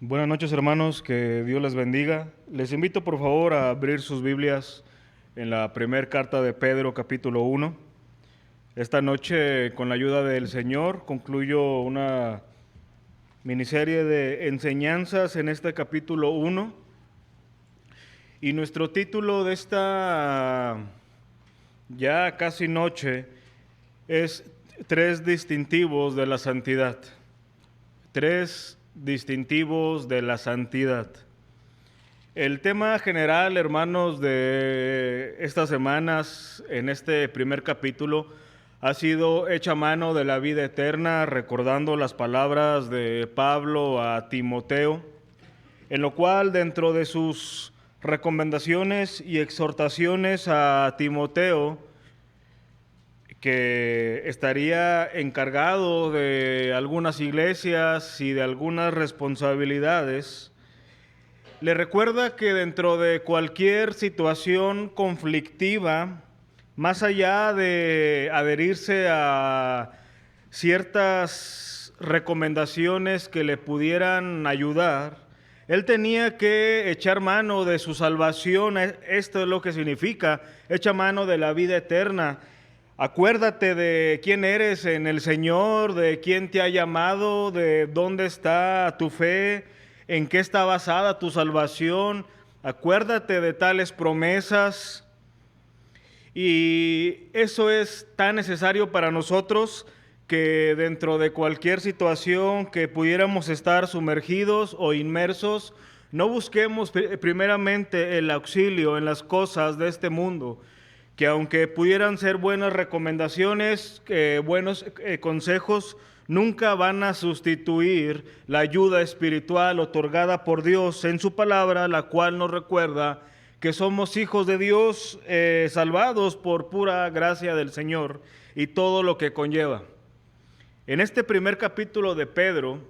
Buenas noches, hermanos, que Dios les bendiga. Les invito por favor a abrir sus Biblias en la primera carta de Pedro, capítulo 1. Esta noche, con la ayuda del Señor, concluyo una miniserie de enseñanzas en este capítulo 1. Y nuestro título de esta ya casi noche es Tres distintivos de la santidad. Tres distintivos de la santidad. El tema general, hermanos, de estas semanas en este primer capítulo ha sido hecha mano de la vida eterna, recordando las palabras de Pablo a Timoteo, en lo cual dentro de sus recomendaciones y exhortaciones a Timoteo, que estaría encargado de algunas iglesias y de algunas responsabilidades, le recuerda que dentro de cualquier situación conflictiva, más allá de adherirse a ciertas recomendaciones que le pudieran ayudar, él tenía que echar mano de su salvación. Esto es lo que significa, echa mano de la vida eterna. Acuérdate de quién eres en el Señor, de quién te ha llamado, de dónde está tu fe, en qué está basada tu salvación. Acuérdate de tales promesas. Y eso es tan necesario para nosotros que dentro de cualquier situación que pudiéramos estar sumergidos o inmersos, no busquemos primeramente el auxilio en las cosas de este mundo, que aunque pudieran ser buenas recomendaciones, buenos consejos, nunca van a sustituir la ayuda espiritual otorgada por Dios en su palabra, la cual nos recuerda que somos hijos de Dios, salvados por pura gracia del Señor y todo lo que conlleva. En este primer capítulo de Pedro,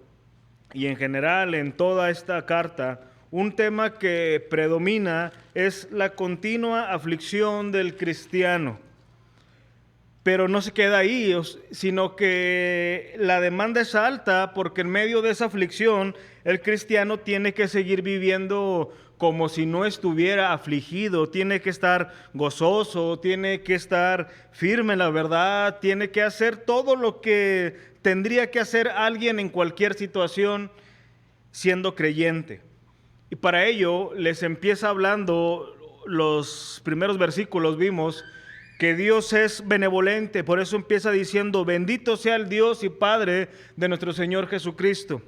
y en general en toda esta carta, un tema que predomina es la continua aflicción del cristiano. Pero no se queda ahí, sino que la demanda es alta, porque en medio de esa aflicción el cristiano tiene que seguir viviendo como si no estuviera afligido, tiene que estar gozoso, tiene que estar firme en la verdad, tiene que hacer todo lo que tendría que hacer alguien en cualquier situación siendo creyente. Y para ello les empieza hablando, los primeros versículos vimos que Dios es benevolente, por eso empieza diciendo: bendito sea el Dios y Padre de nuestro Señor Jesucristo.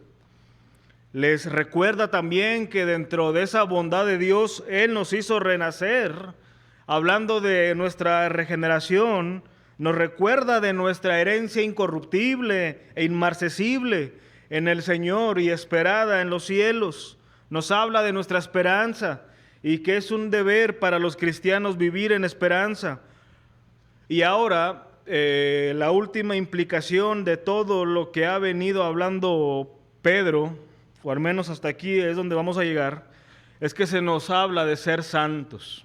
Les recuerda también que dentro de esa bondad de Dios, Él nos hizo renacer. Hablando de nuestra regeneración, nos recuerda de nuestra herencia incorruptible e inmarcesible en el Señor y esperada en los cielos. Nos habla de nuestra esperanza y que es un deber para los cristianos vivir en esperanza. Y ahora, la última implicación de todo lo que ha venido hablando Pedro, o al menos hasta aquí es donde vamos a llegar, es que se nos habla de ser santos.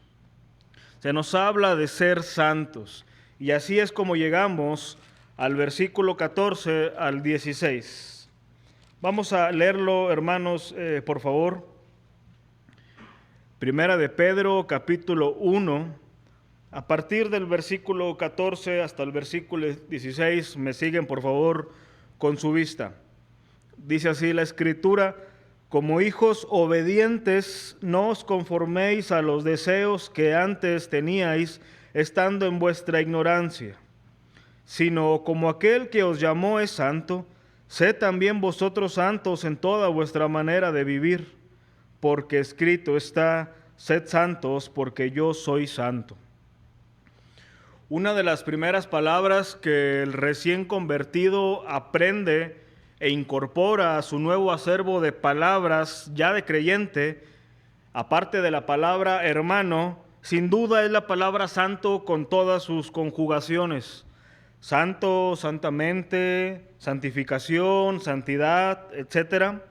Se nos habla de ser santos. Y así es como llegamos al versículo 14 al 16. Vamos a leerlo, hermanos, por favor. Primera de Pedro, capítulo 1, a partir del versículo 14 hasta el versículo 16, me siguen, por favor, con su vista. Dice así la Escritura: como hijos obedientes, no os conforméis a los deseos que antes teníais, estando en vuestra ignorancia, sino como aquel que os llamó es santo, sed también vosotros santos en toda vuestra manera de vivir, porque escrito está: sed santos, porque yo soy santo. Una de las primeras palabras que el recién convertido aprende e incorpora a su nuevo acervo de palabras ya de creyente, aparte de la palabra hermano, sin duda es la palabra santo con todas sus conjugaciones. Santo, santamente, santificación, santidad, etc.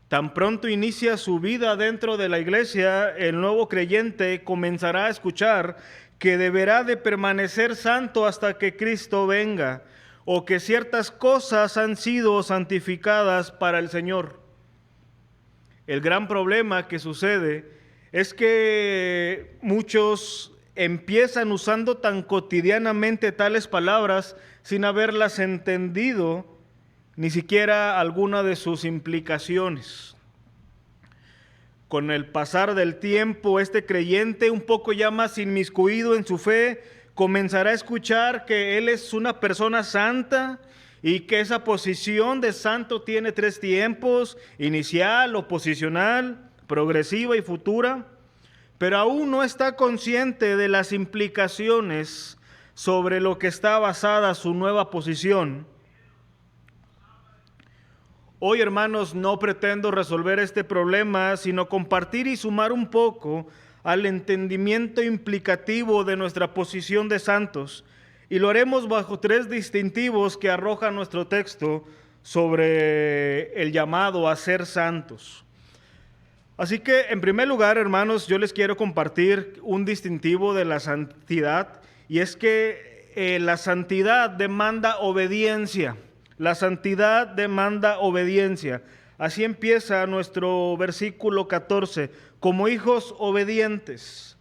Tan pronto inicia su vida dentro de la iglesia, el nuevo creyente comenzará a escuchar que deberá de permanecer santo hasta que Cristo venga, o que ciertas cosas han sido santificadas para el Señor. el gran problema que sucede es que muchos empiezan usando tan cotidianamente tales palabras sin haberlas entendido, ni siquiera alguna de sus implicaciones. Con el pasar del tiempo, este creyente, un poco ya más inmiscuido en su fe, comenzará a escuchar que él es una persona santa y que esa posición de santo tiene 3 tiempos: inicial, oposicional, progresiva y futura, pero aún no está consciente de las implicaciones sobre lo que está basada su nueva posición. Hoy, hermanos, no pretendo resolver este problema, sino compartir y sumar un poco al entendimiento implicativo de nuestra posición de santos, y lo haremos bajo 3 distintivos que arroja nuestro texto sobre el llamado a ser santos. Así que, en primer lugar, hermanos, yo les quiero compartir un distintivo de la santidad, y es que la santidad demanda obediencia. La santidad demanda obediencia. Así empieza nuestro versículo 14, como hijos obedientes.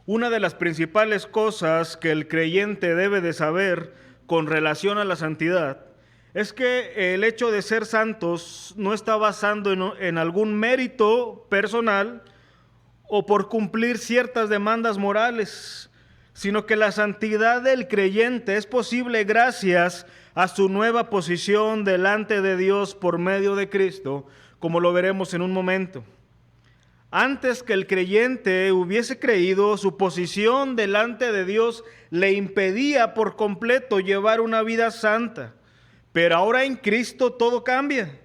Una de las principales cosas que el creyente debe de saber con relación a la santidad es que el hecho de ser santos no está basado en algún mérito personal o por cumplir ciertas demandas morales, sino que la santidad del creyente es posible gracias a su nueva posición delante de Dios por medio de Cristo, como lo veremos en un momento. Antes que el creyente hubiese creído, su posición delante de Dios le impedía por completo llevar una vida santa. Pero ahora en Cristo todo cambia.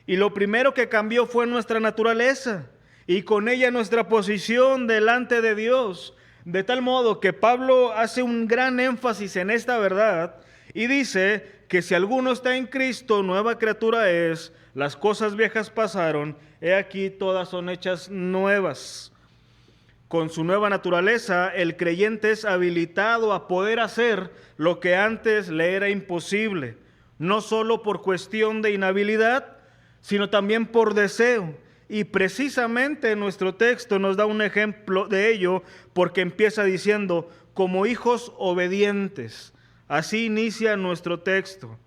Y lo primero que cambió fue nuestra naturaleza, y con ella nuestra posición delante de Dios. De tal modo que Pablo hace un gran énfasis en esta verdad y dice que si alguno está en Cristo, nueva criatura es, las cosas viejas pasaron, he aquí todas son hechas nuevas. Con su nueva naturaleza, el creyente es habilitado a poder hacer lo que antes le era imposible, no solo por cuestión de inhabilidad, sino también por deseo. Y precisamente nuestro texto nos da un ejemplo de ello, porque empieza diciendo, como hijos obedientes. Así inicia nuestro texto.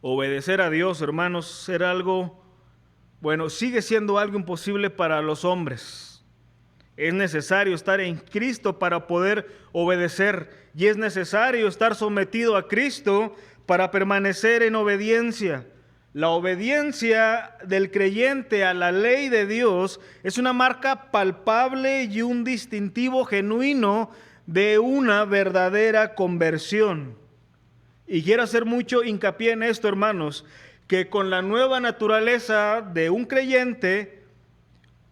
Obedecer a Dios, hermanos, era algo, sigue siendo algo imposible para los hombres. Es necesario estar en Cristo para poder obedecer, y es necesario estar sometido a Cristo para permanecer en obediencia. La obediencia del creyente a la ley de Dios es una marca palpable y un distintivo genuino de una verdadera conversión. Y quiero hacer mucho hincapié en esto, hermanos, que con la nueva naturaleza de un creyente,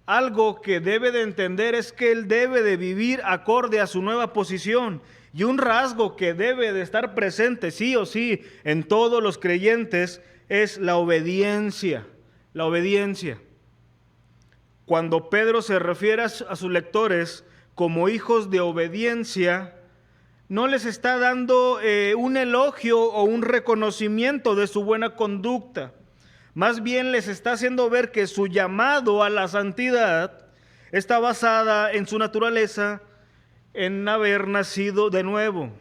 algo que debe de entender es que él debe de vivir acorde a su nueva posición. Y un rasgo que debe de estar presente sí o sí en todos los creyentes es la obediencia. La obediencia. Cuando Pedro se refiere a sus lectores como hijos de obediencia, no les está dando un elogio o un reconocimiento de su buena conducta. Más bien les está haciendo ver que su llamado a la santidad está basada en su naturaleza, en haber nacido de nuevo.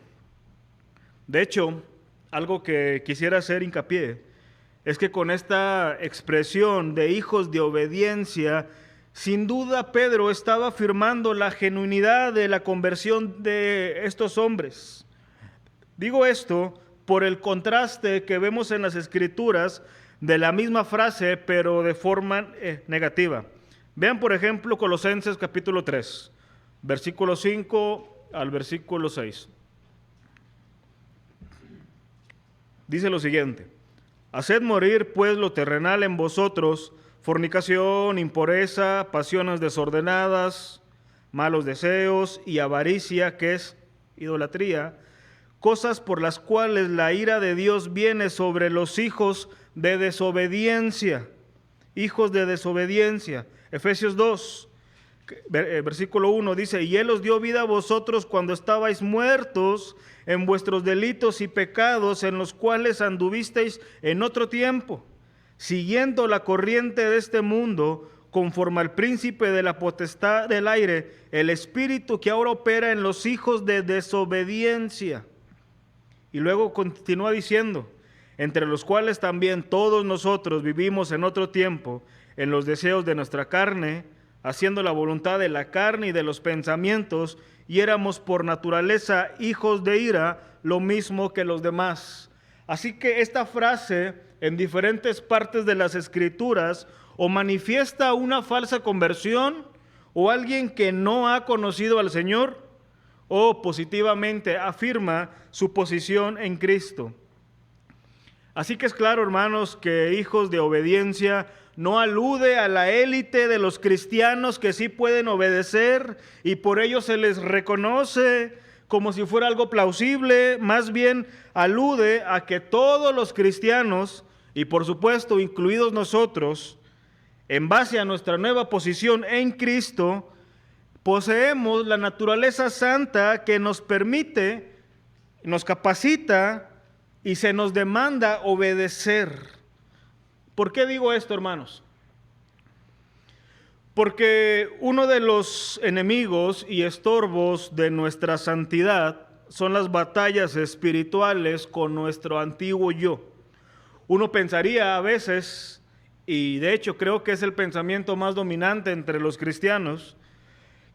De hecho, algo que quisiera hacer hincapié es que con esta expresión de hijos de obediencia, sin duda Pedro estaba afirmando la genuinidad de la conversión de estos hombres. Digo esto por el contraste que vemos en las Escrituras de la misma frase, pero de forma negativa. Vean, por ejemplo, Colosenses capítulo 3, versículo 5 al versículo 6. Dice lo siguiente: haced morir pues lo terrenal en vosotros, fornicación, impureza, pasiones desordenadas, malos deseos y avaricia, que es idolatría, cosas por las cuales la ira de Dios viene sobre los hijos de desobediencia. Hijos de desobediencia. Efesios 2, versículo 1 dice: y Él os dio vida a vosotros cuando estabais muertos en vuestros delitos y pecados, en los cuales anduvisteis en otro tiempo, siguiendo la corriente de este mundo, conforme al príncipe de la potestad del aire, el espíritu que ahora opera en los hijos de desobediencia. Y luego continúa diciendo, entre los cuales también todos nosotros vivimos en otro tiempo, en los deseos de nuestra carne, haciendo la voluntad de la carne y de los pensamientos, y éramos por naturaleza hijos de ira, lo mismo que los demás. Así que esta frase en diferentes partes de las Escrituras o manifiesta una falsa conversión o alguien que no ha conocido al Señor, o positivamente afirma su posición en Cristo. Así que es claro, hermanos, que hijos de obediencia no alude a la élite de los cristianos que sí pueden obedecer y por ello se les reconoce como si fuera algo plausible. Más bien alude a que todos los cristianos, y por supuesto incluidos nosotros, en base a nuestra nueva posición en Cristo, poseemos la naturaleza santa que nos permite, nos capacita y se nos demanda obedecer. ¿Por qué digo esto, hermanos? Porque uno de los enemigos y estorbos de nuestra santidad son las batallas espirituales con nuestro antiguo yo. Uno pensaría a veces, y de hecho creo que es el pensamiento más dominante entre los cristianos,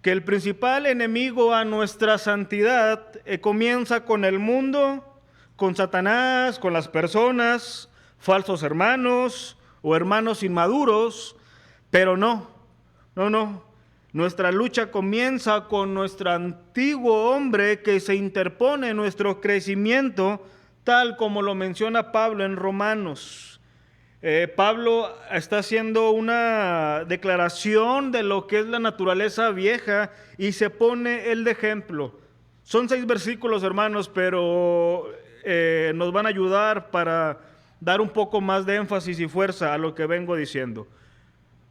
que el principal enemigo a nuestra santidad comienza con el mundo, con Satanás, con las personas, falsos hermanos o hermanos inmaduros, pero no. Nuestra lucha comienza con nuestro antiguo hombre que se interpone en nuestro crecimiento, tal como lo menciona Pablo en Romanos. Pablo está haciendo una declaración de lo que es la naturaleza vieja y se pone él de ejemplo. Son 6 versículos, hermanos, pero nos van a ayudar para dar un poco más de énfasis y fuerza a lo que vengo diciendo.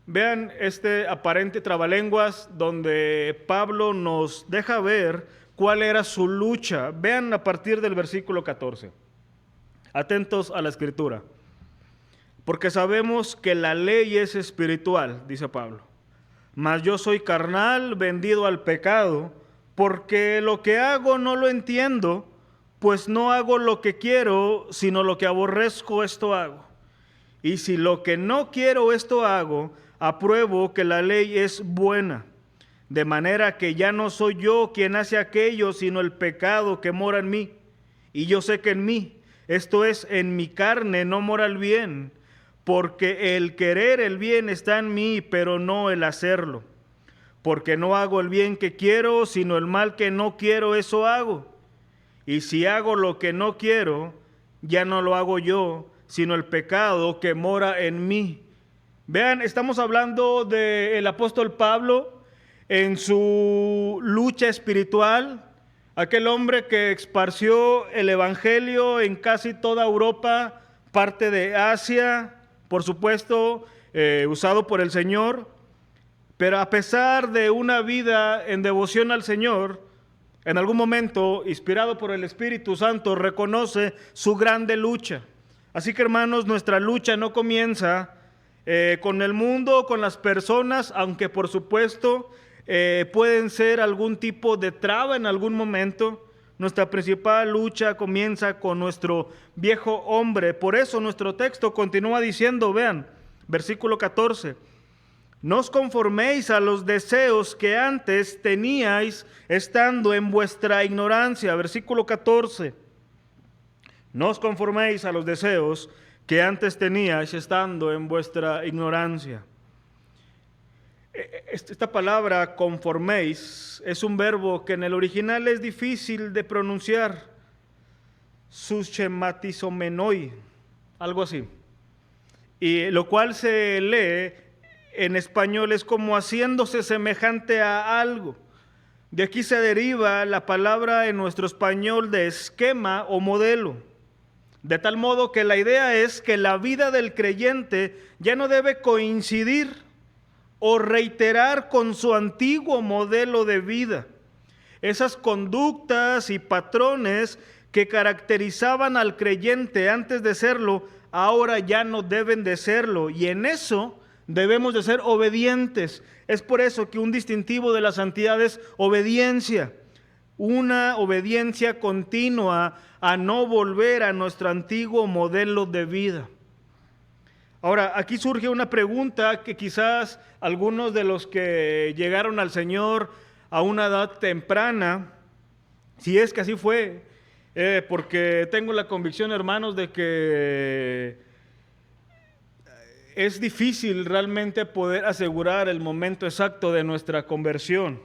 Vean este aparente trabalenguas donde Pablo nos deja ver cuál era su lucha. Vean a partir del versículo 14. Atentos a la escritura. Porque sabemos que la ley es espiritual, dice Pablo, mas yo soy carnal, vendido al pecado, porque lo que hago no lo entiendo, pues no hago lo que quiero, sino lo que aborrezco, esto hago. Y si lo que no quiero, esto hago, apruebo que la ley es buena, de manera que ya no soy yo quien hace aquello, sino el pecado que mora en mí. Y yo sé que en mí, esto es, en mi carne, no mora el bien, porque el querer el bien está en mí, pero no el hacerlo. Porque no hago el bien que quiero, sino el mal que no quiero, eso hago. Y si hago lo que no quiero, ya no lo hago yo, sino el pecado que mora en mí. Vean, estamos hablando del apóstol Pablo en su lucha espiritual, aquel hombre que esparció el evangelio en casi toda Europa, parte de Asia, por supuesto, usado por el Señor, pero a pesar de una vida en devoción al Señor, en algún momento, inspirado por el Espíritu Santo, reconoce su grande lucha. Así que, hermanos, nuestra lucha no comienza con el mundo, con las personas, aunque por supuesto pueden ser algún tipo de traba en algún momento. Nuestra principal lucha comienza con nuestro viejo hombre. Por eso nuestro texto continúa diciendo, vean, versículo 14, no os conforméis a los deseos que antes teníais estando en vuestra ignorancia. Versículo 14, no os conforméis a los deseos que antes teníais estando en vuestra ignorancia. Esta palabra conforméis es un verbo que en el original es difícil de pronunciar, suschematizomenoi, algo así, y lo cual se lee en español es como haciéndose semejante a algo. De aquí se deriva la palabra en nuestro español de esquema o modelo, de tal modo que la idea es que la vida del creyente ya no debe coincidir o reiterar con su antiguo modelo de vida. Esas conductas y patrones que caracterizaban al creyente antes de serlo ahora ya no deben de serlo, y en eso debemos de ser obedientes. Es por eso que un distintivo de la santidad es obediencia, una obediencia continua a no volver a nuestro antiguo modelo de vida. Ahora, aquí surge una pregunta que quizás algunos de los que llegaron al Señor a una edad temprana, si es que así fue, porque tengo la convicción, hermanos, de que es difícil realmente poder asegurar el momento exacto de nuestra conversión,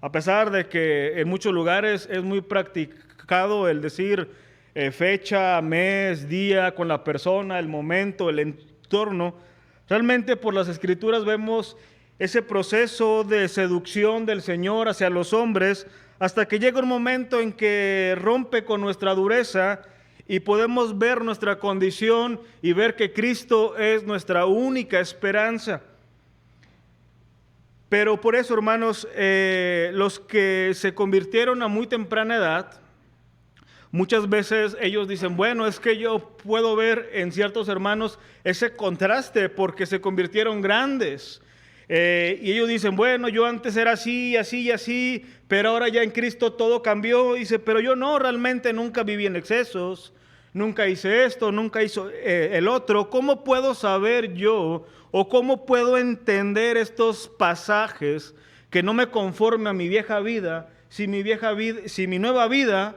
a pesar de que en muchos lugares es muy practicado el decir fecha, mes, día, con la persona, el momento, el entorno. Realmente por las Escrituras vemos ese proceso de seducción del Señor hacia los hombres, hasta que llega un momento en que rompe con nuestra dureza y podemos ver nuestra condición y ver que Cristo es nuestra única esperanza. Pero por eso, hermanos, los que se convirtieron a muy temprana edad, muchas veces ellos dicen, bueno, es que yo puedo ver en ciertos hermanos ese contraste porque se convirtieron grandes. Y ellos dicen, bueno, yo antes era así, así y así, pero ahora ya en Cristo todo cambió. Dice, pero yo no, realmente nunca viví en excesos, nunca hice esto, nunca hice el otro. ¿Cómo puedo saber yo o cómo puedo entender estos pasajes que no me conforme a mi vieja vida, si mi nueva vida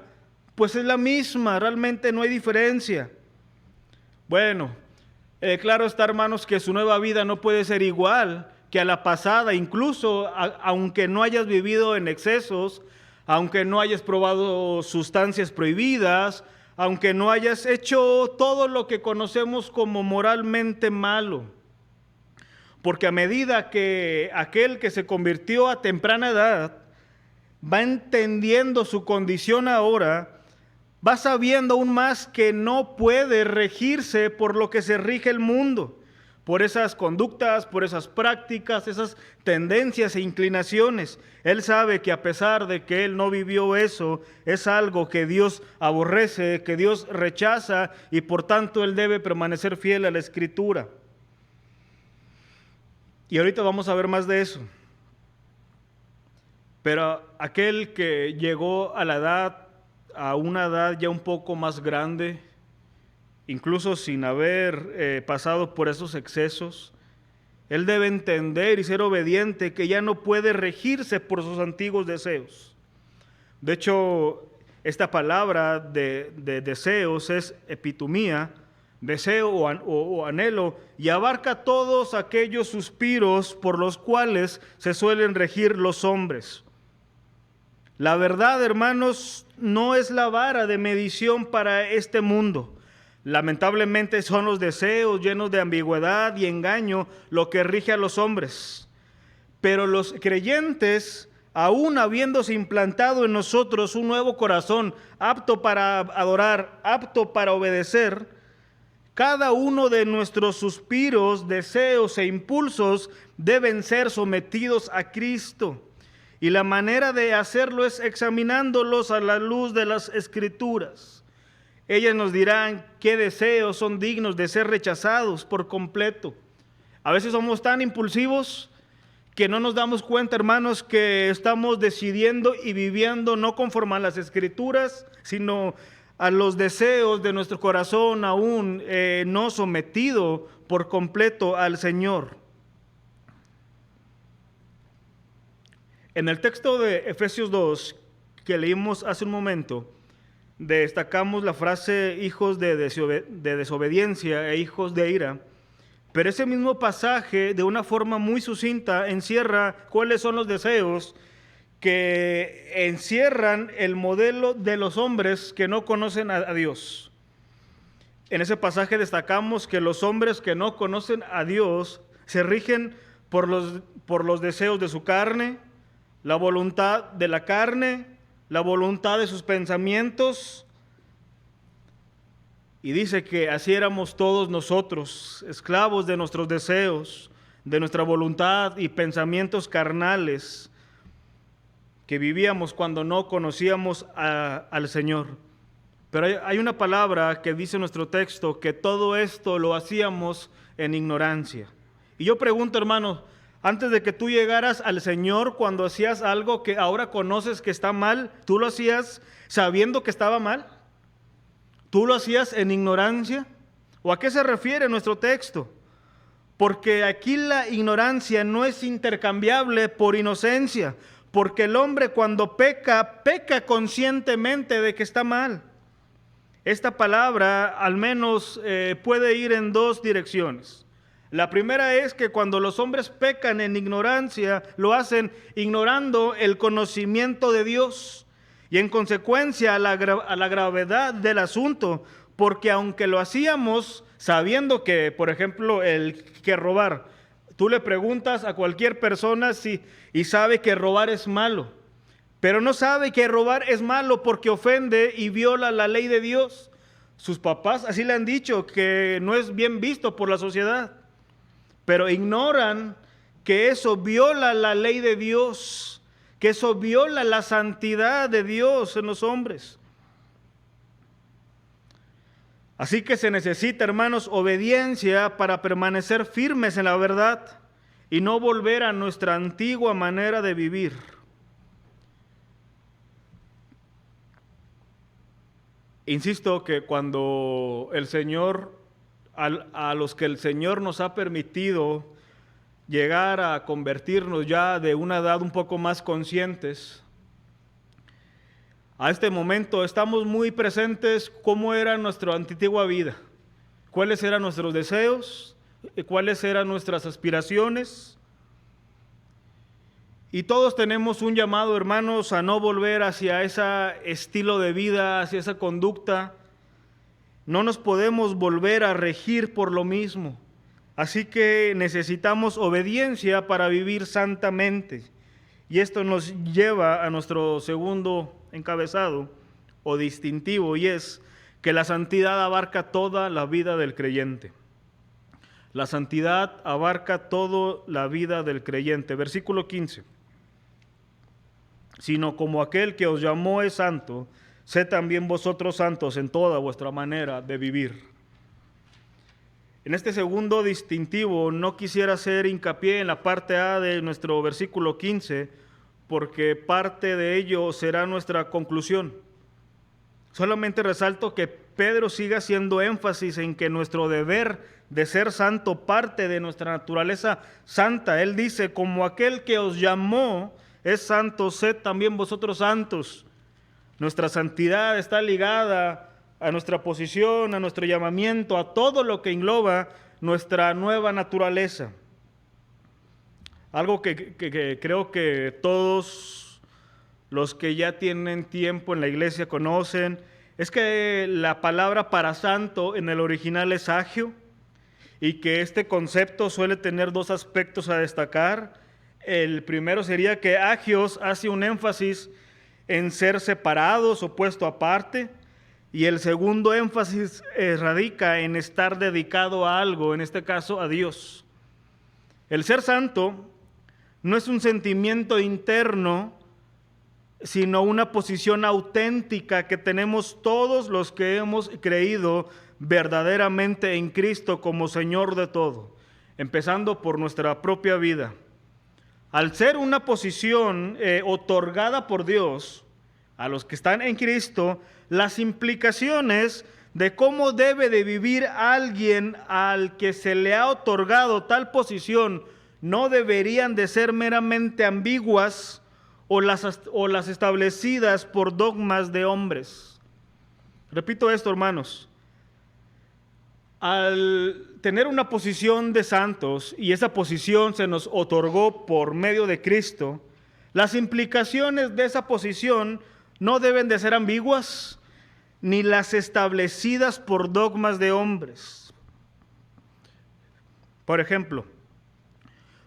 pues es la misma, realmente no hay diferencia? Bueno, claro está, hermanos, que su nueva vida no puede ser igual que a la pasada, incluso aunque no hayas vivido en excesos, aunque no hayas probado sustancias prohibidas, aunque no hayas hecho todo lo que conocemos como moralmente malo. Porque a medida que aquel que se convirtió a temprana edad va entendiendo su condición ahora, va sabiendo aún más que no puede regirse por lo que se rige el mundo, por esas conductas, por esas prácticas, esas tendencias e inclinaciones. Él sabe que a pesar de que él no vivió eso, es algo que Dios aborrece, que Dios rechaza, y por tanto él debe permanecer fiel a la Escritura. Y ahorita vamos a ver más de eso. Pero aquel que llegó a una edad ya un poco más grande, incluso sin haber pasado por esos excesos, él debe entender y ser obediente que ya no puede regirse por sus antiguos deseos. De hecho, esta palabra de deseos es epitumía, deseo o anhelo, y abarca todos aquellos suspiros por los cuales se suelen regir los hombres. La verdad, hermanos, no es la vara de medición para este mundo. Lamentablemente son los deseos llenos de ambigüedad y engaño lo que rige a los hombres. Pero los creyentes, aún habiéndose implantado en nosotros un nuevo corazón, apto para adorar, apto para obedecer, cada uno de nuestros suspiros, deseos e impulsos deben ser sometidos a Cristo. Y la manera de hacerlo es examinándolos a la luz de las Escrituras. Ellas nos dirán qué deseos son dignos de ser rechazados por completo. A veces somos tan impulsivos que no nos damos cuenta, hermanos, que estamos decidiendo y viviendo no conforme a las Escrituras, sino a los deseos de nuestro corazón aún no sometido por completo al Señor. En el texto de Efesios 2 que leímos hace un momento, destacamos la frase hijos de desobediencia e hijos de ira, pero ese mismo pasaje de una forma muy sucinta encierra cuáles son los deseos que encierran el modelo de los hombres que no conocen a Dios. En ese pasaje destacamos que los hombres que no conocen a Dios se rigen por los deseos de su carne, la voluntad de la carne, la voluntad de sus pensamientos. Y dice que así éramos todos nosotros, esclavos de nuestros deseos, de nuestra voluntad y pensamientos carnales, que vivíamos cuando no conocíamos al Señor. Pero hay una palabra que dice nuestro texto, que todo esto lo hacíamos en ignorancia. Y yo pregunto, hermano, antes de que tú llegaras al Señor, cuando hacías algo que ahora conoces que está mal, ¿tú lo hacías sabiendo que estaba mal? ¿Tú lo hacías en ignorancia? ¿O a qué se refiere nuestro texto? Porque aquí la ignorancia no es intercambiable por inocencia, porque el hombre cuando peca, peca conscientemente de que está mal. Esta palabra al menos puede ir en dos direcciones. La primera es que cuando los hombres pecan en ignorancia, lo hacen ignorando el conocimiento de Dios y en consecuencia a la gravedad del asunto, porque aunque lo hacíamos sabiendo que, por ejemplo, el que robar, tú le preguntas a cualquier persona y sabe que robar es malo, pero no sabe que robar es malo porque ofende y viola la ley de Dios. Sus papás así le han dicho que no es bien visto por la sociedad, pero ignoran que eso viola la ley de Dios, que eso viola la santidad de Dios en los hombres. Así que se necesita, hermanos, obediencia para permanecer firmes en la verdad y no volver a nuestra antigua manera de vivir. Insisto que cuando el Señor, a los que el Señor nos ha permitido llegar a convertirnos ya de una edad un poco más conscientes, a este momento estamos muy presentes cómo era nuestra antigua vida, cuáles eran nuestros deseos, cuáles eran nuestras aspiraciones. Y todos tenemos un llamado, hermanos, a no volver hacia ese estilo de vida, hacia esa conducta. No nos podemos volver a regir por lo mismo. Así que necesitamos obediencia para vivir santamente. Y esto nos lleva a nuestro segundo encabezado o distintivo, y es que la santidad abarca toda la vida del creyente. La santidad abarca toda la vida del creyente. Versículo 15. Sino como aquel que os llamó es santo, sed también vosotros santos en toda vuestra manera de vivir. En este segundo distintivo no quisiera hacer hincapié en la parte A de nuestro versículo 15, porque parte de ello será nuestra conclusión. Solamente resalto que Pedro sigue haciendo énfasis en que nuestro deber de ser santo parte de nuestra naturaleza santa. Él dice, como aquel que os llamó es santo, sed también vosotros santos. Nuestra santidad está ligada a nuestra posición, a nuestro llamamiento, a todo lo que engloba nuestra nueva naturaleza. Algo que creo que todos los que ya tienen tiempo en la iglesia conocen, es que la palabra para santo en el original es agio, y que este concepto suele tener dos aspectos a destacar. El primero sería que agios hace un énfasis en ser separados o puesto aparte, y el segundo énfasis radica en estar dedicado a algo, en este caso a Dios. El ser santo no es un sentimiento interno, sino una posición auténtica que tenemos todos los que hemos creído verdaderamente en Cristo como Señor de todo, empezando por nuestra propia vida. Al ser una posición otorgada por Dios a los que están en Cristo, las implicaciones de cómo debe de vivir alguien al que se le ha otorgado tal posición no deberían de ser meramente ambiguas o las establecidas por dogmas de hombres. Repito esto, hermanos. Al tener una posición de santos, y esa posición se nos otorgó por medio de Cristo, las implicaciones de esa posición no deben de ser ambiguas, ni las establecidas por dogmas de hombres. Por ejemplo,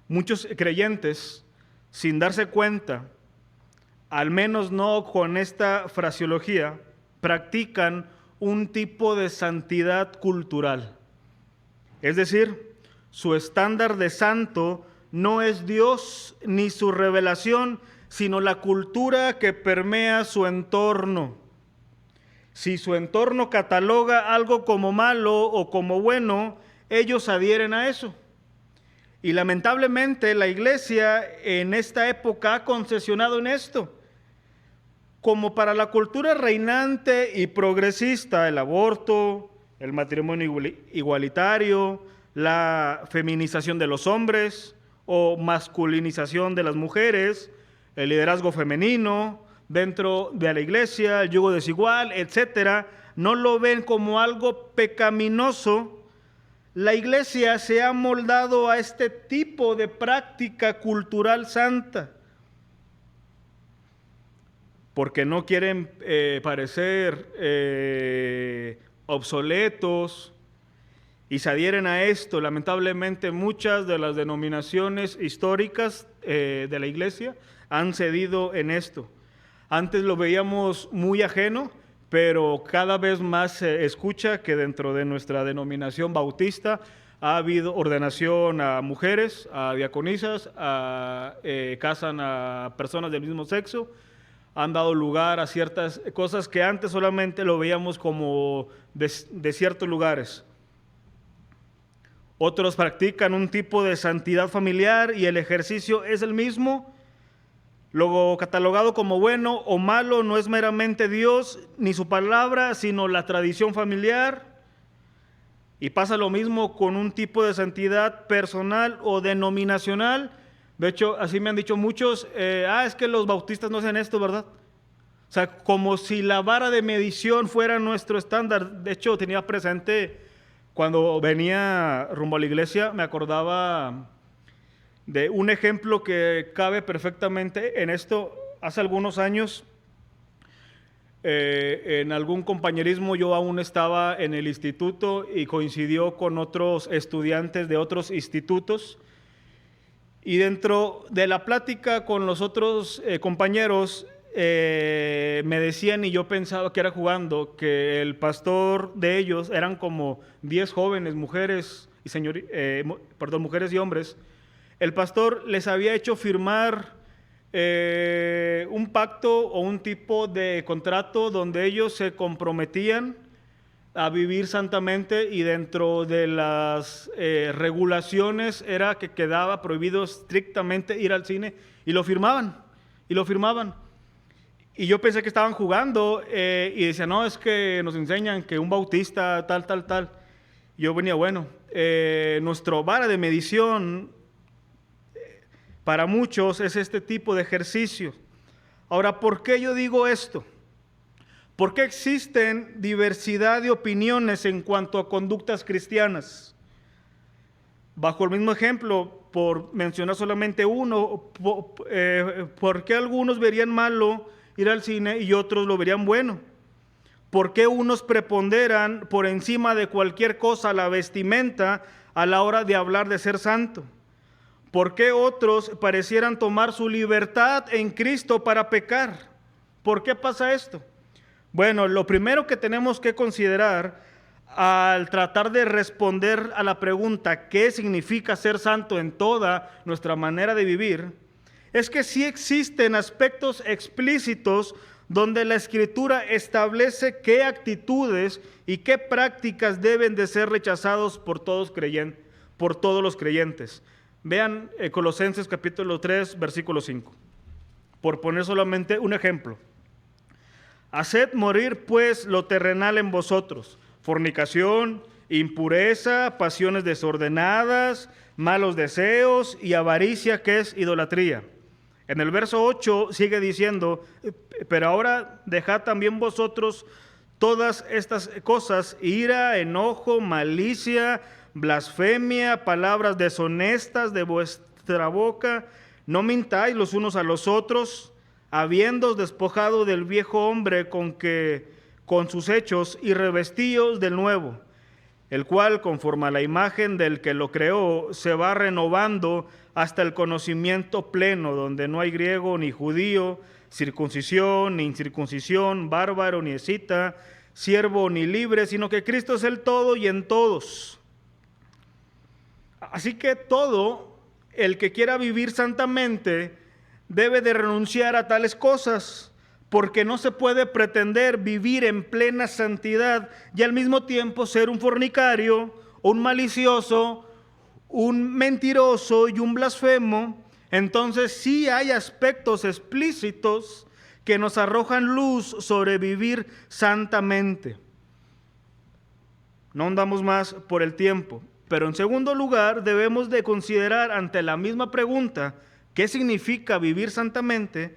muchos creyentes, sin darse cuenta, al menos no con esta fraseología, practican un tipo de santidad cultural. Es decir, su estándar de santo no es Dios ni su revelación, sino la cultura que permea su entorno. Si su entorno cataloga algo como malo o como bueno, ellos adhieren a eso. Y lamentablemente la iglesia en esta época ha concesionado en esto. Como para la cultura reinante y progresista, el aborto, el matrimonio igualitario, la feminización de los hombres o masculinización de las mujeres, el liderazgo femenino dentro de la iglesia, el yugo desigual, etcétera, no lo ven como algo pecaminoso. La iglesia se ha moldado a este tipo de práctica cultural santa, porque no quieren parecer obsoletos y se adhieren a esto. Lamentablemente muchas de las denominaciones históricas de la iglesia han cedido en esto. Antes lo veíamos muy ajeno, pero cada vez más se escucha que dentro de nuestra denominación bautista ha habido ordenación a mujeres, a diaconisas, casan a personas del mismo sexo, han dado lugar a ciertas cosas que antes solamente lo veíamos como de ciertos lugares. Otros practican un tipo de santidad familiar y el ejercicio es el mismo. Lo catalogado como bueno o malo no es meramente Dios ni su palabra, sino la tradición familiar. Y pasa lo mismo con un tipo de santidad personal o denominacional. De hecho, así me han dicho muchos, es que los bautistas no hacen esto, ¿verdad? O sea, como si la vara de medición fuera nuestro estándar. De hecho, tenía presente cuando venía rumbo a la iglesia, me acordaba de un ejemplo que cabe perfectamente en esto. Hace algunos años, en algún compañerismo, yo aún estaba en el instituto y coincidió con otros estudiantes de otros institutos. Y dentro de la plática con los otros compañeros, me decían, y yo pensaba que era jugando, que el pastor de ellos eran como 10 jóvenes, mujeres y hombres. El pastor les había hecho firmar un pacto o un tipo de contrato donde ellos se comprometían a vivir santamente, y dentro de las regulaciones era que quedaba prohibido estrictamente ir al cine, y lo firmaban. Y yo pensé que estaban jugando y decía, no, es que nos enseñan que un bautista tal. Y yo venía, nuestro vara de medición para muchos es este tipo de ejercicio. Ahora, ¿por qué yo digo esto? ¿Por qué existen diversidad de opiniones en cuanto a conductas cristianas? Bajo el mismo ejemplo, por mencionar solamente uno, ¿por qué algunos verían malo ir al cine y otros lo verían bueno? ¿Por qué unos preponderan por encima de cualquier cosa la vestimenta a la hora de hablar de ser santo? ¿Por qué otros parecieran tomar su libertad en Cristo para pecar? ¿Por qué pasa esto? Bueno, lo primero que tenemos que considerar al tratar de responder a la pregunta ¿qué significa ser santo en toda nuestra manera de vivir? Es que sí existen aspectos explícitos donde la Escritura establece qué actitudes y qué prácticas deben de ser rechazados por todos los creyentes. Vean Colosenses capítulo 3, versículo 5, por poner solamente un ejemplo. Haced morir pues lo terrenal en vosotros: fornicación, impureza, pasiones desordenadas, malos deseos y avaricia, que es idolatría. En el verso 8 sigue diciendo, pero ahora dejad también vosotros todas estas cosas: ira, enojo, malicia, blasfemia, palabras deshonestas de vuestra boca. No mintáis los unos a los otros, habiéndoos despojado del viejo hombre con sus hechos, y revestíos del nuevo, el cual, conforme a la imagen del que lo creó, se va renovando hasta el conocimiento pleno, donde no hay griego ni judío, circuncisión ni incircuncisión, bárbaro ni escita, siervo ni libre, sino que Cristo es el todo y en todos. Así que todo el que quiera vivir santamente debe de renunciar a tales cosas, porque no se puede pretender vivir en plena santidad y al mismo tiempo ser un fornicario, un malicioso, un mentiroso y un blasfemo. Entonces sí hay aspectos explícitos que nos arrojan luz sobre vivir santamente. No andamos más por el tiempo, pero en segundo lugar debemos de considerar ante la misma pregunta, ¿qué significa vivir santamente?,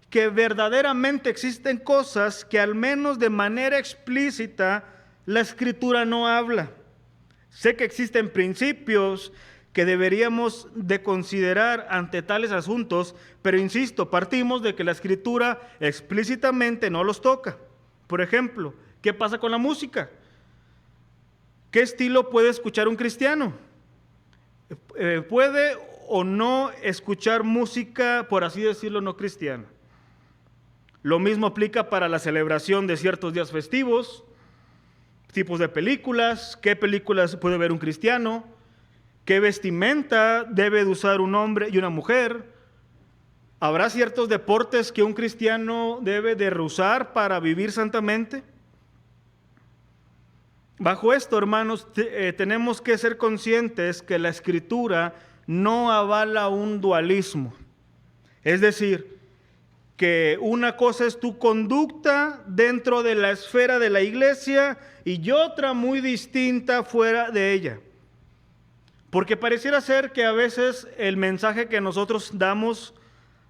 que verdaderamente existen cosas que al menos de manera explícita la Escritura no habla. Sé que existen principios que deberíamos de considerar ante tales asuntos, pero insisto, partimos de que la Escritura explícitamente no los toca. Por ejemplo, ¿qué pasa con la música? ¿Qué estilo puede escuchar un cristiano? ¿Puede o no escuchar música, por así decirlo, no cristiana? Lo mismo aplica para la celebración de ciertos días festivos, tipos de películas, qué películas puede ver un cristiano, qué vestimenta debe de usar un hombre y una mujer. ¿Habrá ciertos deportes que un cristiano debe de rehusar para vivir santamente? Bajo esto, hermanos, tenemos que ser conscientes que la Escritura no avala un dualismo. Es decir, que una cosa es tu conducta dentro de la esfera de la iglesia y otra muy distinta fuera de ella. Porque pareciera ser que a veces el mensaje que nosotros damos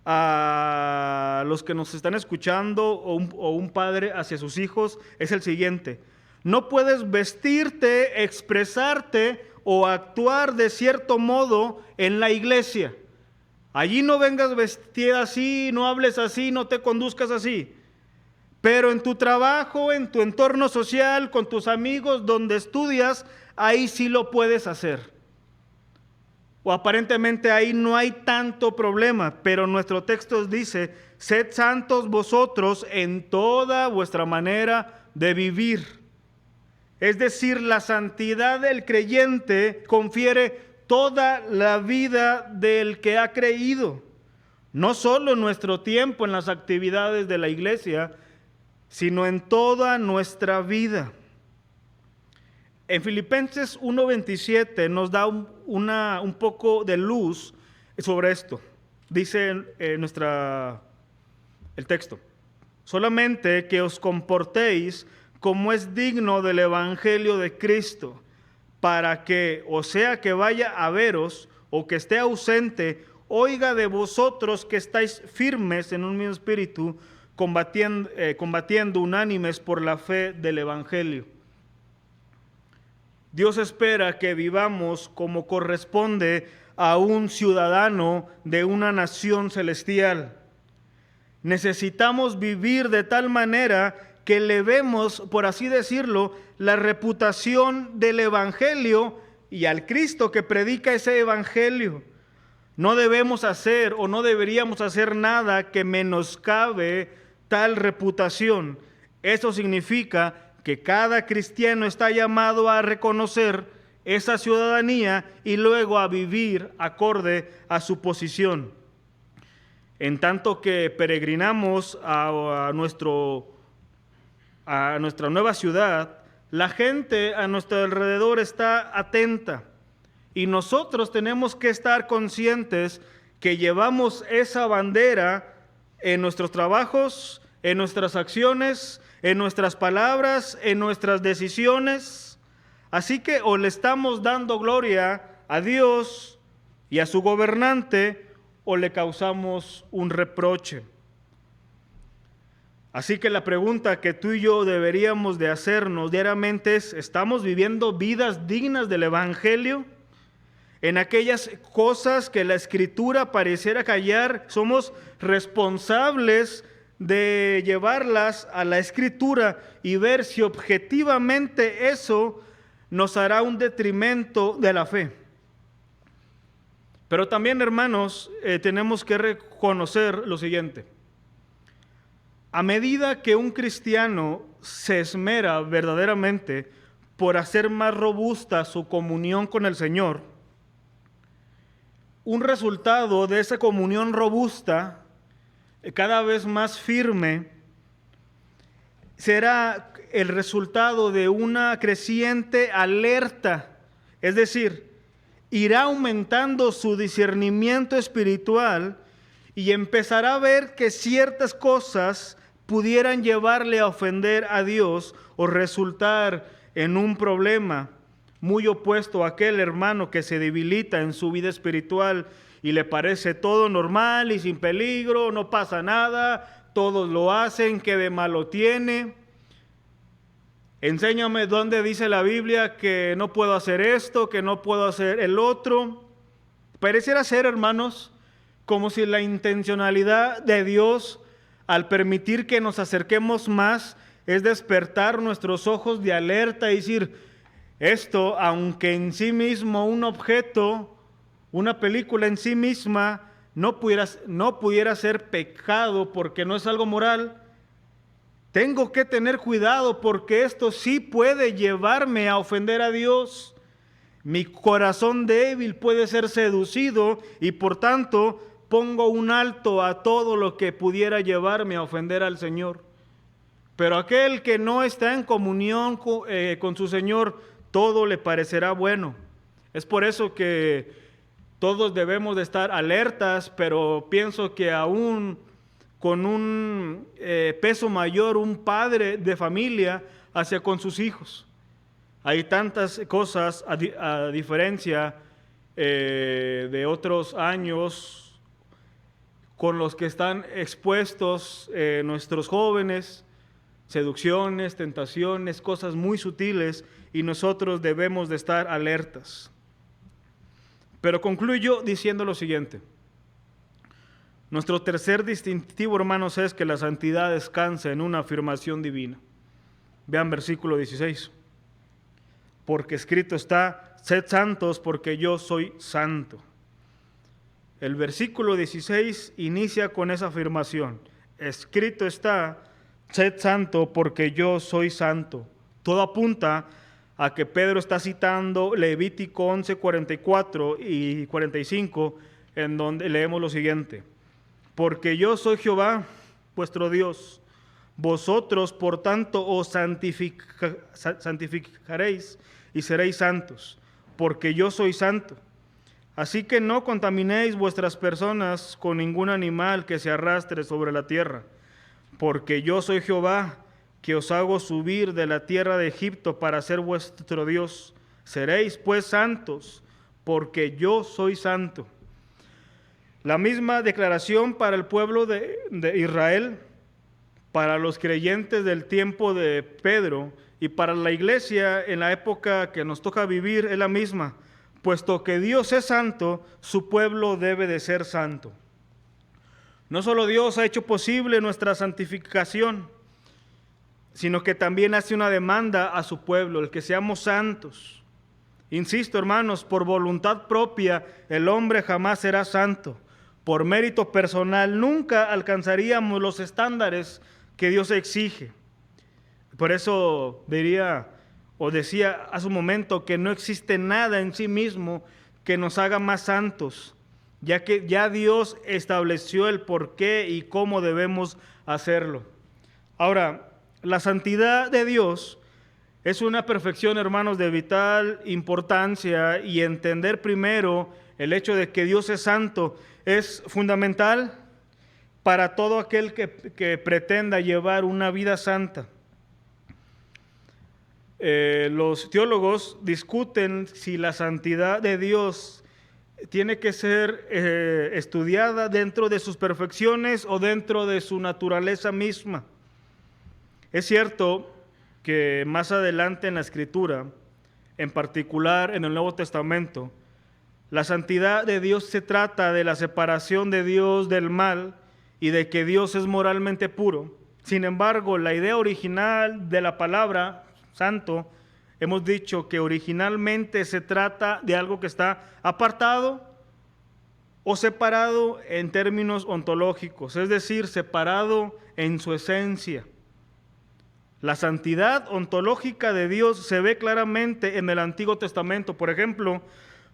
a los que nos están escuchando o un padre hacia sus hijos es el siguiente: no puedes vestirte, expresarte o actuar de cierto modo en la iglesia. Allí no vengas vestida así, no hables así, no te conduzcas así. Pero en tu trabajo, en tu entorno social, con tus amigos, donde estudias, ahí sí lo puedes hacer. O aparentemente ahí no hay tanto problema, pero nuestro texto dice: sed santos vosotros en toda vuestra manera de vivir. Es decir, la santidad del creyente confiere toda la vida del que ha creído, no solo en nuestro tiempo, en las actividades de la iglesia, sino en toda nuestra vida. En Filipenses 1:27 nos da un poco de luz sobre esto. Dice el texto: solamente que os comportéis como es digno del Evangelio de Cristo, para que, o sea que vaya a veros o que esté ausente, oiga de vosotros que estáis firmes en un mismo espíritu, combatiendo unánimes por la fe del Evangelio. Dios espera que vivamos como corresponde a un ciudadano de una nación celestial. Necesitamos vivir de tal manera que elevemos, por así decirlo, la reputación del Evangelio y al Cristo que predica ese Evangelio. No debemos hacer o no deberíamos hacer nada que menoscabe tal reputación. Eso significa que cada cristiano está llamado a reconocer esa ciudadanía y luego a vivir acorde a su posición. En tanto que peregrinamos a nuestra nueva ciudad, la gente a nuestro alrededor está atenta y nosotros tenemos que estar conscientes que llevamos esa bandera en nuestros trabajos, en nuestras acciones, en nuestras palabras, en nuestras decisiones. Así que o le estamos dando gloria a Dios y a su gobernante o le causamos un reproche. Así que la pregunta que tú y yo deberíamos de hacernos diariamente es: ¿estamos viviendo vidas dignas del Evangelio? En aquellas cosas que la Escritura pareciera callar, somos responsables de llevarlas a la Escritura y ver si objetivamente eso nos hará un detrimento de la fe. Pero también, hermanos, tenemos que reconocer lo siguiente: a medida que un cristiano se esmera verdaderamente por hacer más robusta su comunión con el Señor, un resultado de esa comunión robusta, cada vez más firme, será el resultado de una creciente alerta, es decir, irá aumentando su discernimiento espiritual y empezará a ver que ciertas cosas pudieran llevarle a ofender a Dios o resultar en un problema muy opuesto a aquel hermano que se debilita en su vida espiritual y le parece todo normal y sin peligro, no pasa nada, todos lo hacen, ¿qué de malo tiene? Enséñame dónde dice la Biblia que no puedo hacer esto, que no puedo hacer el otro. Pareciera ser, hermanos, como si la intencionalidad de Dios al permitir que nos acerquemos más es despertar nuestros ojos de alerta y decir, esto, aunque en sí mismo un objeto, una película en sí misma, no pudiera ser pecado porque no es algo moral, tengo que tener cuidado porque esto sí puede llevarme a ofender a Dios. Mi corazón débil puede ser seducido y por tanto pongo un alto a todo lo que pudiera llevarme a ofender al Señor. Pero aquel que no está en comunión con su Señor, todo le parecerá bueno. Es por eso que todos debemos de estar alertas, pero pienso que aún con un peso mayor, un padre de familia hacia con sus hijos. Hay tantas cosas a diferencia de otros años con los que están expuestos nuestros jóvenes, seducciones, tentaciones, cosas muy sutiles, y nosotros debemos de estar alertas. Pero concluyo diciendo lo siguiente. Nuestro tercer distintivo, hermanos, es que la santidad descansa en una afirmación divina. Vean versículo 16. Porque escrito está, sed santos porque yo soy santo. El versículo 16 inicia con esa afirmación. Escrito está, sed santo porque yo soy santo. Todo apunta a que Pedro está citando Levítico 11, 44 y 45, en donde leemos lo siguiente. Porque yo soy Jehová, vuestro Dios. Vosotros, por tanto, os santificaréis y seréis santos, porque yo soy santo. Así que no contaminéis vuestras personas con ningún animal que se arrastre sobre la tierra, porque yo soy Jehová, que os hago subir de la tierra de Egipto para ser vuestro Dios. Seréis pues santos, porque yo soy santo. La misma declaración para el pueblo de Israel, para los creyentes del tiempo de Pedro y para la iglesia en la época que nos toca vivir es la misma. Puesto que Dios es santo, su pueblo debe de ser santo. No solo Dios ha hecho posible nuestra santificación, sino que también hace una demanda a su pueblo, el que seamos santos. Insisto, hermanos, por voluntad propia el hombre jamás será santo. Por mérito personal nunca alcanzaríamos los estándares que Dios exige. Por eso decía hace un momento que no existe nada en sí mismo que nos haga más santos, ya que ya Dios estableció el por qué y cómo debemos hacerlo. Ahora, la santidad de Dios es una perfección, hermanos, de vital importancia, y entender primero el hecho de que Dios es santo es fundamental para todo aquel que pretenda llevar una vida santa. Los teólogos discuten si la santidad de Dios tiene que ser estudiada dentro de sus perfecciones o dentro de su naturaleza misma. Es cierto que más adelante en la Escritura, en particular en el Nuevo Testamento, la santidad de Dios se trata de la separación de Dios del mal y de que Dios es moralmente puro. Sin embargo, la idea original de la palabra santo, hemos dicho que originalmente se trata de algo que está apartado o separado en términos ontológicos, es decir, separado en su esencia. La santidad ontológica de Dios se ve claramente en el Antiguo Testamento. Por ejemplo,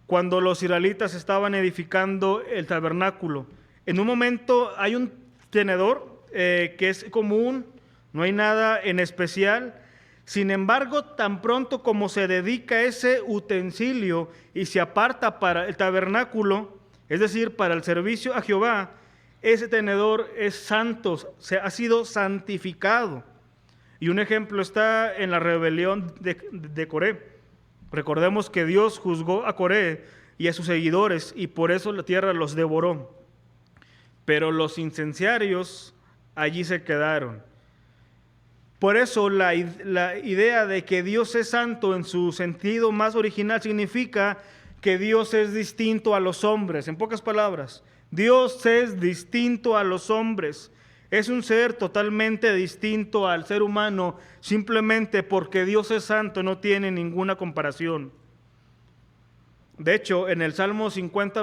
cuando los israelitas estaban edificando el tabernáculo, en un momento hay un tenedor que es común no hay nada en especial. Sin embargo, tan pronto como se dedica ese utensilio y se aparta para el tabernáculo, es decir, para el servicio a Jehová, ese tenedor es santo, ha sido santificado. Y un ejemplo está en la rebelión de Coré. Recordemos que Dios juzgó a Coré y a sus seguidores y por eso la tierra los devoró. Pero los incendiarios allí se quedaron. Por eso la idea de que Dios es santo en su sentido más original significa que Dios es distinto a los hombres. En pocas palabras, Dios es distinto a los hombres. Es un ser totalmente distinto al ser humano, simplemente porque Dios es santo, no tiene ninguna comparación. De hecho, en el Salmo 50,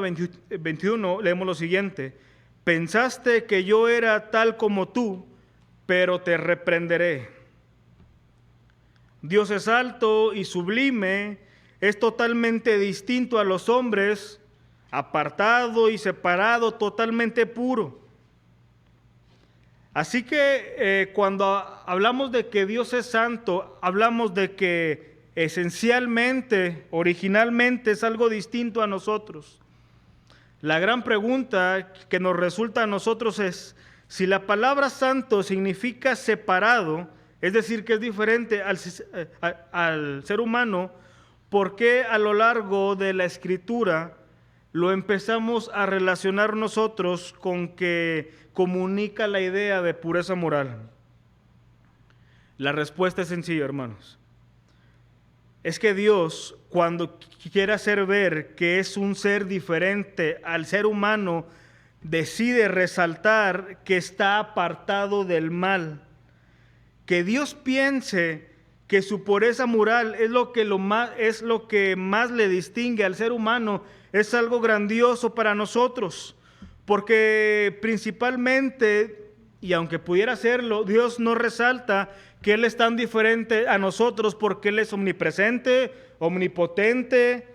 21 leemos lo siguiente: pensaste que yo era tal como tú, pero te reprenderé. Dios es alto y sublime, es totalmente distinto a los hombres, apartado y separado, totalmente puro. Así que cuando hablamos de que Dios es santo, hablamos de que esencialmente, originalmente es algo distinto a nosotros. La gran pregunta que nos resulta a nosotros es, si la palabra santo significa separado, es decir, que es diferente al ser humano, ¿por qué a lo largo de la Escritura lo empezamos a relacionar nosotros con que comunica la idea de pureza moral? La respuesta es sencilla, hermanos. Es que Dios, cuando quiere hacer ver que es un ser diferente al ser humano, decide resaltar que está apartado del mal. Que Dios piense que su pureza moral es lo que más le distingue al ser humano, es algo grandioso para nosotros, porque principalmente, y aunque pudiera hacerlo, Dios no resalta que Él es tan diferente a nosotros porque Él es omnipresente, omnipotente,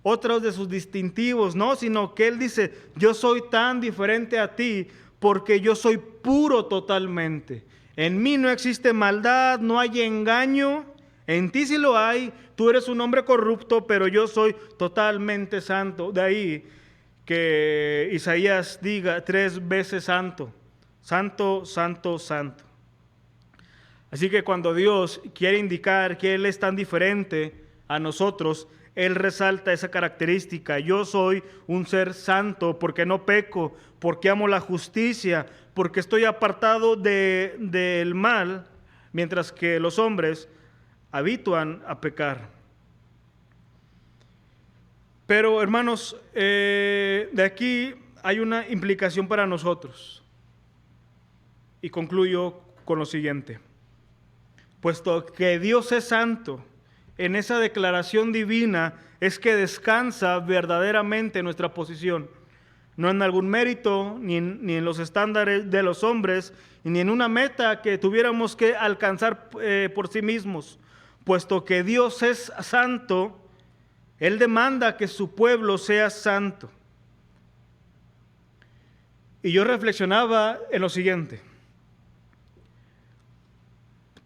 otros de sus distintivos, no, sino que Él dice, yo soy tan diferente a ti porque yo soy puro totalmente. En mí no existe maldad, no hay engaño, en ti sí lo hay, tú eres un hombre corrupto, pero yo soy totalmente santo. De ahí que Isaías diga 3 veces santo, santo, santo, santo. Así que cuando Dios quiere indicar que Él es tan diferente a nosotros, Él resalta esa característica. Yo soy un ser santo porque no peco, porque amo la justicia, porque estoy apartado del mal, mientras que los hombres habitúan a pecar. Pero hermanos, de aquí hay una implicación para nosotros. Y concluyo con lo siguiente. Puesto que Dios es santo, en esa declaración divina es que descansa verdaderamente nuestra posición. No en algún mérito, ni en los estándares de los hombres, ni en una meta que tuviéramos que alcanzar por sí mismos. Puesto que Dios es santo, Él demanda que su pueblo sea santo. Y yo reflexionaba en lo siguiente.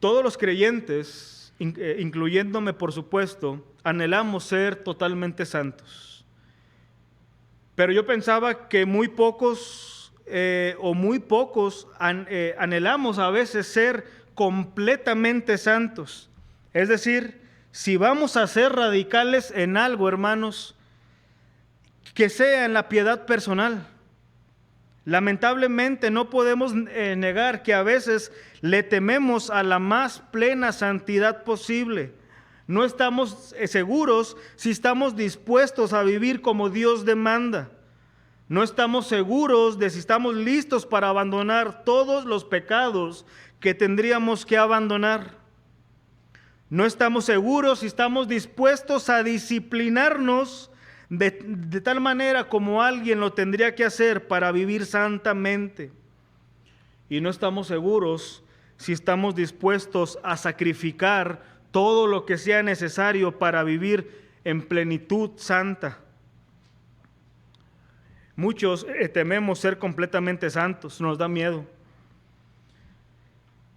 Todos los creyentes, incluyéndome por supuesto, anhelamos ser totalmente santos. Pero yo pensaba que muy pocos anhelamos a veces ser completamente santos. Es decir, si vamos a ser radicales en algo, hermanos, que sea en la piedad personal. Lamentablemente no podemos negar que a veces le tememos a la más plena santidad posible. No estamos seguros si estamos dispuestos a vivir como Dios demanda. No estamos seguros de si estamos listos para abandonar todos los pecados que tendríamos que abandonar. No estamos seguros si estamos dispuestos a disciplinarnos de tal manera como alguien lo tendría que hacer para vivir santamente. Y no estamos seguros si estamos dispuestos a sacrificar todo lo que sea necesario para vivir en plenitud santa. Muchos tememos ser completamente santos, nos da miedo.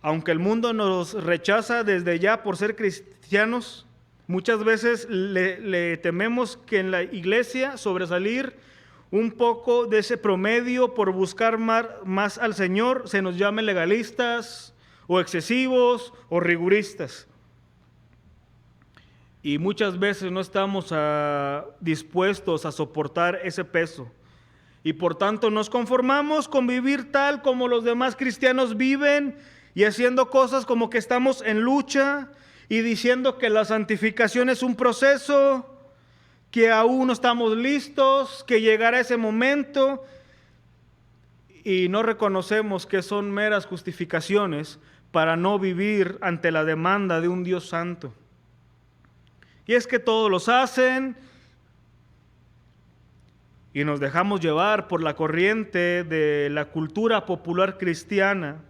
Aunque el mundo nos rechaza desde ya por ser cristianos, muchas veces le tememos que en la iglesia sobresalir un poco de ese promedio por buscar más al Señor se nos llame legalistas o excesivos o riguristas. Y muchas veces no estamos dispuestos a soportar ese peso. Y por tanto nos conformamos con vivir tal como los demás cristianos viven y haciendo cosas como que estamos en lucha y diciendo que la santificación es un proceso, que aún no estamos listos, que llegará ese momento, y no reconocemos que son meras justificaciones para no vivir ante la demanda de un Dios santo. Y es que todos los hacen y nos dejamos llevar por la corriente de la cultura popular cristiana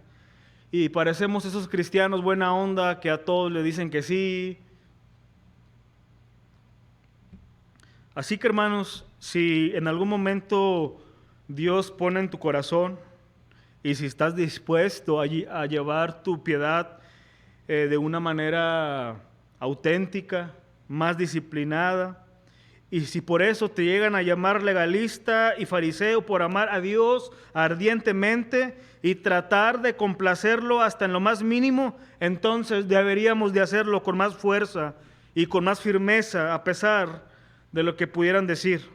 y parecemos esos cristianos buena onda que a todos le dicen que sí. Así que, hermanos, si en algún momento Dios pone en tu corazón y si estás dispuesto a llevar tu piedad de una manera auténtica, más disciplinada, y si por eso te llegan a llamar legalista y fariseo por amar a Dios ardientemente y tratar de complacerlo hasta en lo más mínimo, entonces deberíamos de hacerlo con más fuerza y con más firmeza a pesar de lo que pudieran decir.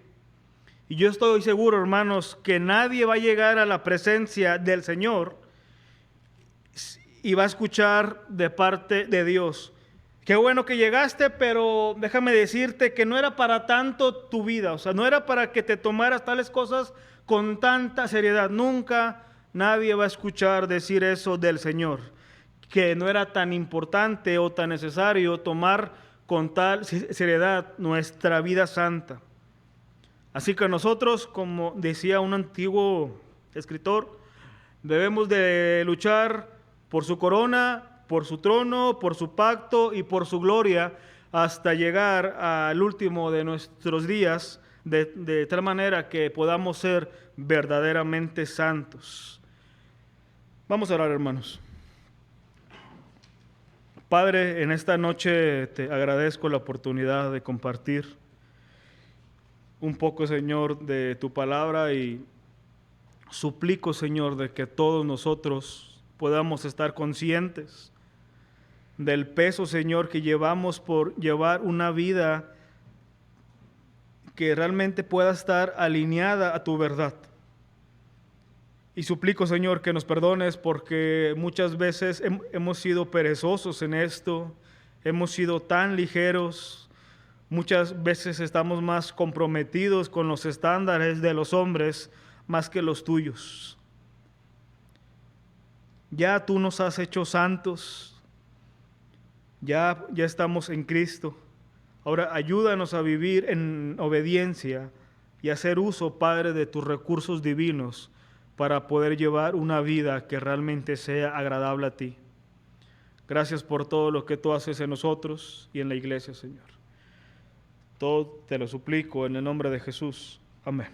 Y yo estoy seguro, hermanos, que nadie va a llegar a la presencia del Señor y va a escuchar de parte de Dios: qué bueno que llegaste, pero déjame decirte que no era para tanto tu vida, o sea, no era para que te tomaras tales cosas con tanta seriedad. Nunca nadie va a escuchar decir eso del Señor, que no era tan importante o tan necesario tomar con tal seriedad nuestra vida santa. Así que nosotros, como decía un antiguo escritor, debemos de luchar por su corona, por su trono, por su pacto y por su gloria, hasta llegar al último de nuestros días, de tal manera que podamos ser verdaderamente santos. Vamos a orar, hermanos. Padre, en esta noche te agradezco la oportunidad de compartir un poco, Señor, de tu palabra, y suplico, Señor, de que todos nosotros podamos estar conscientes del peso, Señor, que llevamos por llevar una vida que realmente pueda estar alineada a tu verdad. Y suplico, Señor, que nos perdones porque muchas veces hemos sido perezosos en esto, hemos sido tan ligeros, muchas veces estamos más comprometidos con los estándares de los hombres más que los tuyos. Ya tú nos has hecho santos, ya estamos en Cristo. Ahora ayúdanos a vivir en obediencia y hacer uso, Padre, de tus recursos divinos para poder llevar una vida que realmente sea agradable a ti. Gracias por todo lo que tú haces en nosotros y en la iglesia, Señor. Todo te lo suplico en el nombre de Jesús. Amén.